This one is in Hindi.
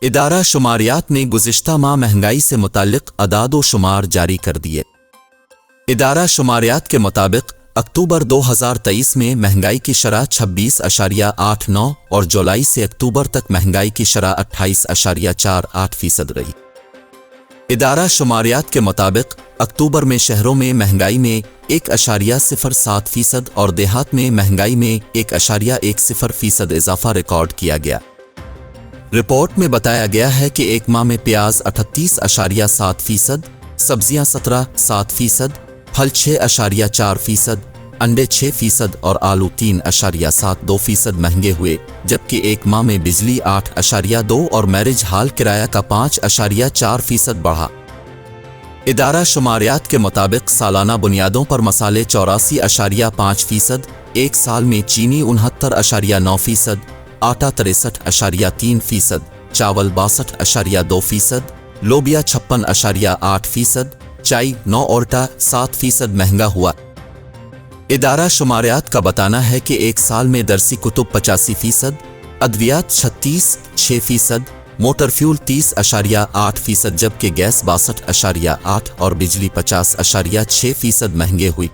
इदारा शुमारियात ने गुज़िश्ता माह महंगाई से मुताल्लिक़ अदाद शुमार जारी कर दिए। इदारा शुमारियात के मुताबिक अक्टूबर 2023 में महंगाई की शरह 26.89 और जुलाई से अक्टूबर तक महंगाई की शरह 28.48% रही। इदारा शुमारियात के मुताबिक अक्टूबर में शहरों में महंगाई में 1.07% और देहात में महंगाई में 1.10% इजाफा रिकॉर्ड किया गया। रिपोर्ट में बताया गया है कि एक माह में प्याज 38.7%, सब्जियां 17.7%, फल 6.4%, अंडे 6% और आलू 3.72% महंगे हुए, जबकि एक माह में बिजली 8.2 और मैरिज हाल किराया का 5.4% बढ़ा। इदारा शुमारियात के मुताबिक सालाना बुनियादों पर मसाले 84.5%, एक साल में चीनी 69.9%, आटा 63.3%, चावल 62.2%, लोबिया 56.8%, चाय 9.7% महंगा हुआ। इदारा शुमारियात का बताना है कि एक साल में दरसी कुतुब 85%, अद्वियात 36.6%, मोटर फ्यूल 30.8%, जबकि गैस 62.8 और बिजली 50.6% महंगे हुई।